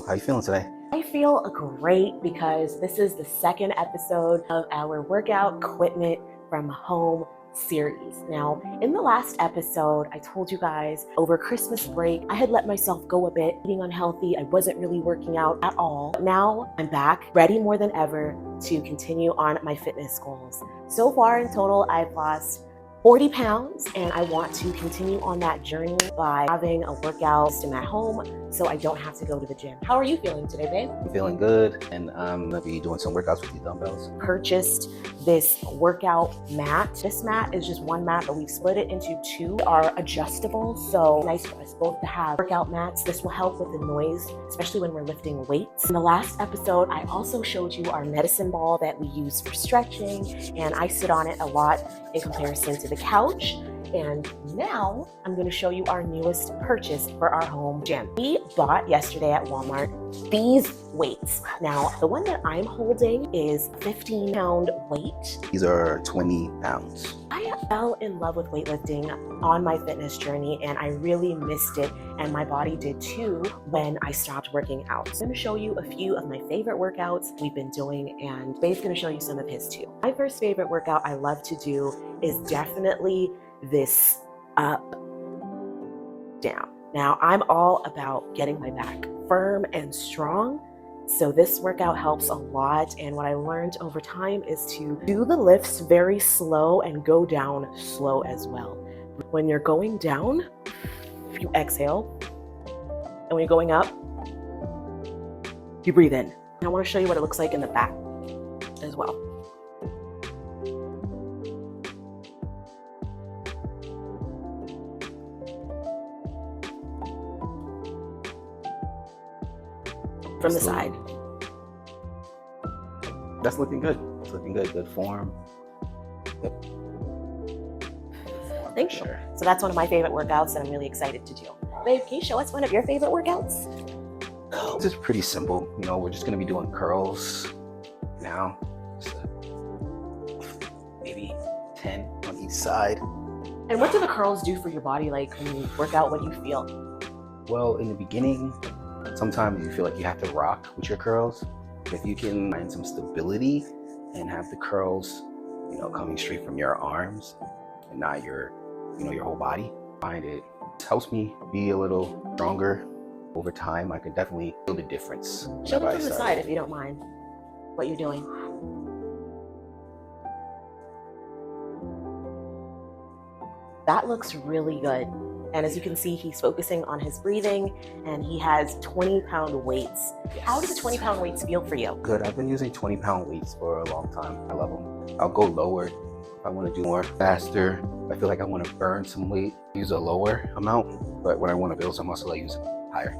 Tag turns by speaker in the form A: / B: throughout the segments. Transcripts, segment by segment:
A: How you feeling today?
B: I feel great because this is the second episode of our workout equipment from home series. Now, in the last episode, I told you guys over Christmas break, I had let myself go a bit, eating unhealthy. I wasn't really working out at all. Now I'm back, ready more than ever to continue on my fitness goals. So far in total, I've lost 40 pounds, and I want to continue on that journey by having a workout system at home so I don't have to go to the gym. How are you feeling today, babe?
A: I'm feeling good, and I'm gonna be doing some workouts with these dumbbells.
B: Purchased this workout mat. This mat is just one mat, but we've split it into two. Are adjustable, so nice for us both to have workout mats. This will help with the noise, especially when we're lifting weights. In the last episode, I also showed you our medicine ball that we use for stretching, and I sit on it a lot in comparison to the couch. And now I'm going to show you our newest purchase for our home gym. We bought yesterday at Walmart these weights. Now, the one that I'm holding is 15-pound weight.
A: These are 20 pounds.
B: I fell in love with weightlifting on my fitness journey, and I really missed it, and my body did too when I stopped working out. So I'm going to show you a few of my favorite workouts we've been doing, and Babe's going to show you some of his too. My first favorite workout I love to do is definitely this up, down. Now, I'm all about getting my back firm and strong, so this workout helps a lot. And what I learned over time is to do the lifts very slow and go down slow as well. When you're going down, you exhale, and when you're going up, you breathe in. And I want to show you what it looks like in the back as well. From the side.
A: That's looking good. It's looking good. Good form. Yep.
B: Thank you.
A: Sure.
B: So that's one of my favorite workouts that I'm really excited to do. Babe, can you show us one of your favorite workouts?
A: This is pretty simple. You know, we're just gonna be doing curls now. So maybe 10 on each side.
B: And what do the curls do for your body? Like when you work out, what do you feel?
A: Well, in the beginning, sometimes you feel like you have to rock with your curls. If you can find some stability and have the curls, you know, coming straight from your arms and not your, you know, your whole body, find it helps me be a little stronger over time. I can definitely feel the difference.
B: Show them from the side if you don't mind what you're doing. That looks really good. And as you can see, he's focusing on his breathing, and he has 20-pound weights. Yes. How do the 20-pound weights feel for you? Good.
A: I've been using 20-pound weights for a long time. I love them. I'll go lower if I want to do more faster. I feel like I want to burn some weight, use a lower amount, but when I want to build some muscle, I use higher.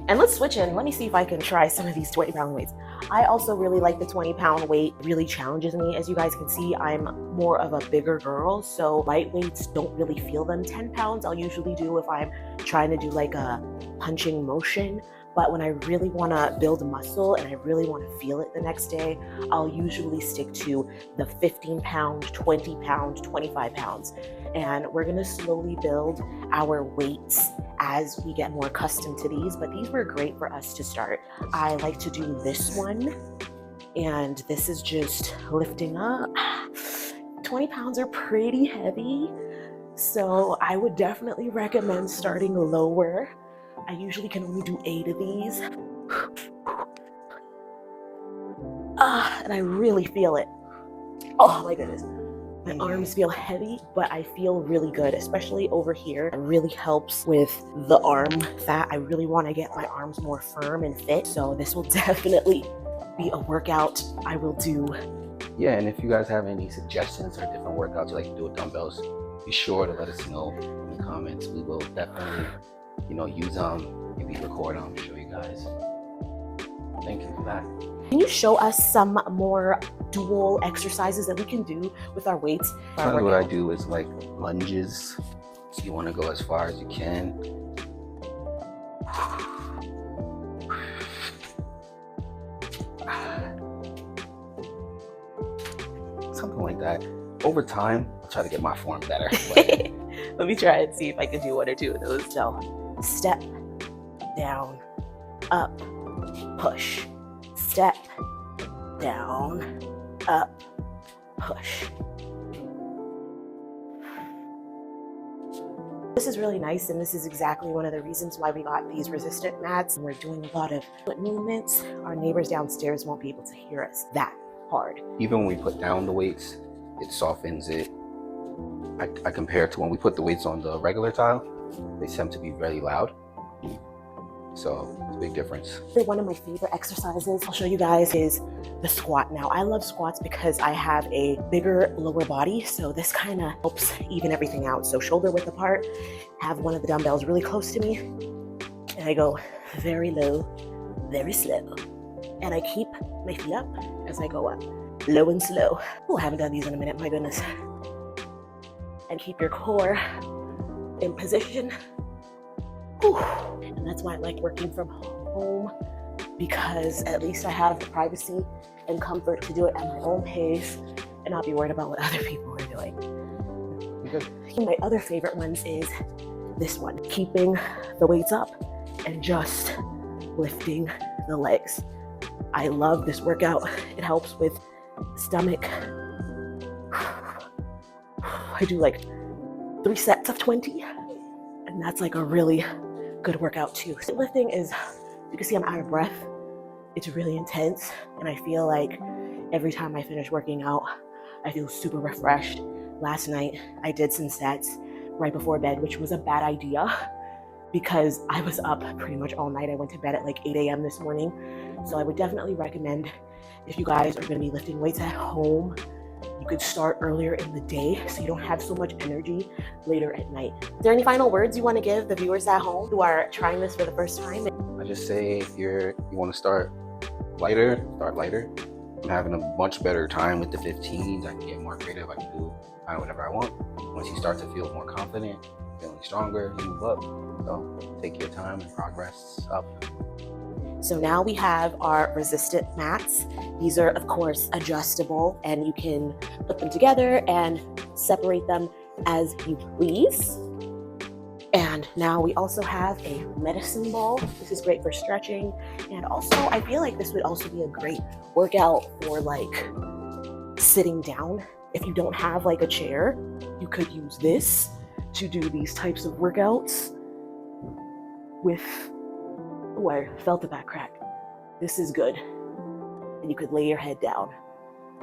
B: And let's switch in. Let me see if I can try some of these 20-pound weights. I also really like the 20-pound weight. It really challenges me. As you guys can see, I'm more of a bigger girl, so light weights don't really feel them. 10 pounds I'll usually do if I'm trying to do like a punching motion. But when I really want to build muscle and I really want to feel it the next day, I'll usually stick to the 15-pound, 20-pound, 25 pounds. And we're going to slowly build our weights as we get more accustomed to these. But these were great for us to start. I like to do this one. And this is just lifting up. 20 pounds are pretty heavy. So I would definitely recommend starting lower. I usually can only do 8 of these. And I really feel it. Oh my goodness. My arms feel heavy, but I feel really good, especially over here. It really helps with the arm fat. I really want to get my arms more firm and fit. So this will definitely be a workout I will do.
A: Yeah, and if you guys have any suggestions or different workouts you like to do with dumbbells, be sure to let us know in the comments. We will definitely, you know, use them, maybe record them, show you guys. Thank you for that.
B: Can you show us some more dual exercises that we can do with our weights?
A: Sometimes what I do is like lunges. So you want to go as far as you can. Something like that. Over time, I'll try to get my form better.
B: Let me try and see if I can do 1 or 2 of those. So, step, down, up, push, step, down, up, push. This is really nice, and this is exactly one of the reasons why we got these resistant mats. We're doing a lot of foot movements. Our neighbors downstairs won't be able to hear us that hard.
A: Even when we put down the weights, it softens it. I compare it to when we put the weights on the regular tile, they tend to be very loud. So it's a big difference.
B: One of my favorite exercises I'll show you guys is the squat. Now, I love squats because I have a bigger lower body, so this kind of helps even everything out. So shoulder width apart, have one of the dumbbells really close to me, and I go very low, very slow. And I keep my feet up as I go up, low and slow. Oh, I haven't done these in a minute, my goodness. And keep your core in position. Whew. And that's why I like working from home, because at least I have the privacy and comfort to do it at my own pace and not be worried about what other people are doing.
A: Good.
B: My other favorite ones is this one, keeping the weights up and just lifting the legs. I love this workout. It helps with stomach. I do like 3 sets of 20, and that's like a really good workout too. Lifting is, you can see I'm out of breath. It's really intense, and I feel like every time I finish working out, I feel super refreshed. Last night, I did some sets right before bed, which was a bad idea because I was up pretty much all night. I went to bed at like 8 a.m. this morning. So I would definitely recommend, if you guys are gonna be lifting weights at home, you could start earlier in the day so you don't have so much energy later at night. Is there any final words you want to give the viewers at home who are trying this for the first time?
A: I just say if you want to start lighter, start lighter. I'm having a much better time with the 15s. I can get more creative. I can do kind of whatever I want. Once you start to feel more confident, feeling stronger, you move up. So take your time and progress up.
B: So now we have our resistant mats. These are, of course, adjustable, and you can put them together and separate them as you please. And now we also have a medicine ball. This is great for stretching. And also, I feel like this would also be a great workout for like sitting down. If you don't have like a chair, you could use this to do these types of workouts with, oh, I felt the back crack. This is good. And you could lay your head down,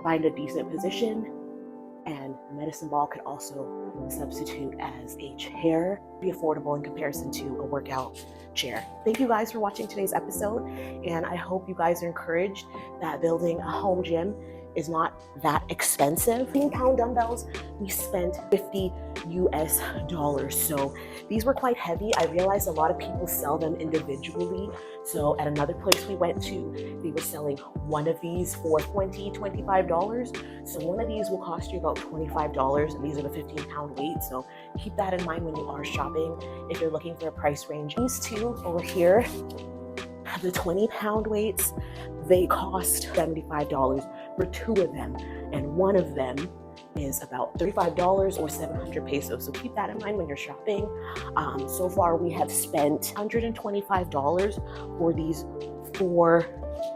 B: find a decent position, and the medicine ball could also substitute as a chair. Be affordable in comparison to a workout chair. Thank you guys for watching today's episode, and I hope you guys are encouraged that building a home gym is not that expensive. 15-pound dumbbells, we spent $50 US. So these were quite heavy. I realized a lot of people sell them individually. So at another place we went to, they were selling one of these for $20, $25. So one of these will cost you about $25, and these are the 15-pound weight. So keep that in mind when you are shopping, if you're looking for a price range. These two over here, the 20-pound weights, they cost $75 for 2 of them, and one of them is about $35 or 700 pesos. So keep that in mind when you're shopping. So far we have spent $125 for these 4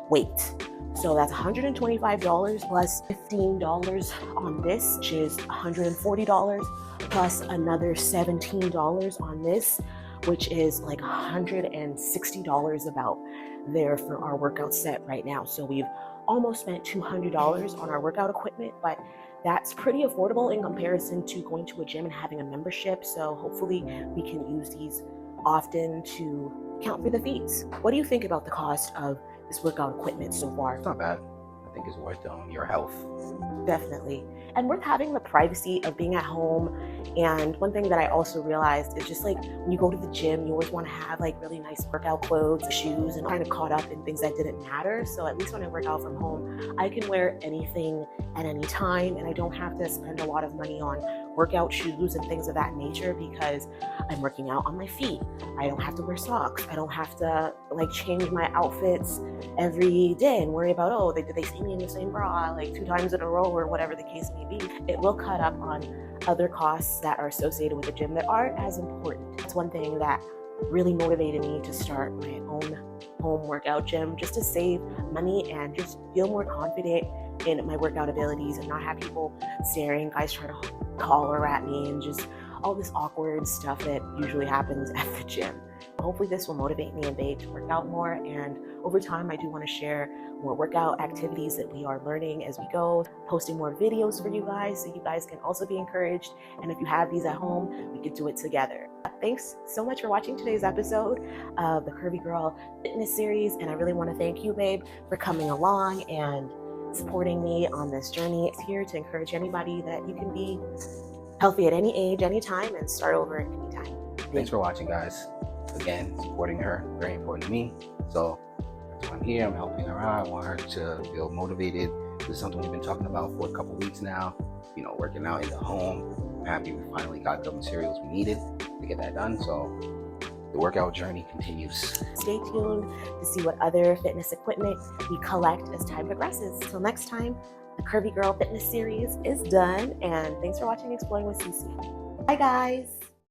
B: weights. So that's $125 plus $15 on this, which is $140, plus another $17 on this, which is like $160 about there for our workout set right now. So we've almost spent $200 on our workout equipment, but that's pretty affordable in comparison to going to a gym and having a membership. So hopefully we can use these often to count for the fees. What do you think about the cost of this workout equipment so far?
A: It's not bad. I think it's worth your health.
B: Definitely. And worth having the privacy of being at home. And one thing that I also realized is just like when you go to the gym, you always want to have like really nice workout clothes, shoes, and kind of caught up in things that didn't matter. So at least when I work out from home, I can wear anything at any time, and I don't have to spend a lot of money on workout shoes and things of that nature because I'm working out on my feet. I don't have to wear socks. I don't have to like change my outfits every day and worry about, oh, did they see me in the same bra like 2 times in a row or whatever the case may be. It will cut up on other costs that are associated with the gym that aren't as important. It's one thing that really motivated me to start my own home workout gym just to save money and just feel more confident in my workout abilities and not have people staring, guys trying to collar at me, and just all this awkward stuff that usually happens at the gym. Hopefully this will motivate me and Babe to work out more, and over time I do want to share more workout activities that we are learning as we go, posting more videos for you guys so you guys can also be encouraged, and if you have these at home, we could do it together. Thanks so much for watching today's episode of the Curvy Girl Fitness Series, and I really want to thank you, Babe, for coming along and supporting me on this journey. It's here to encourage anybody that you can be healthy at any age, any time, and start over at any time.
A: Thanks for watching, guys. Again, supporting her, very important to me. So that's why I'm here. I'm helping her out. I want her to feel motivated. This is something we've been talking about for a couple weeks now. You know, working out in the home. I'm happy we finally got the materials we needed to get that done. So the workout journey continues.
B: Stay tuned to see what other fitness equipment we collect as time progresses. Till next time, the Curvy Girl Fitness Series is done, and thanks for watching Exploring with Cici. Bye, guys.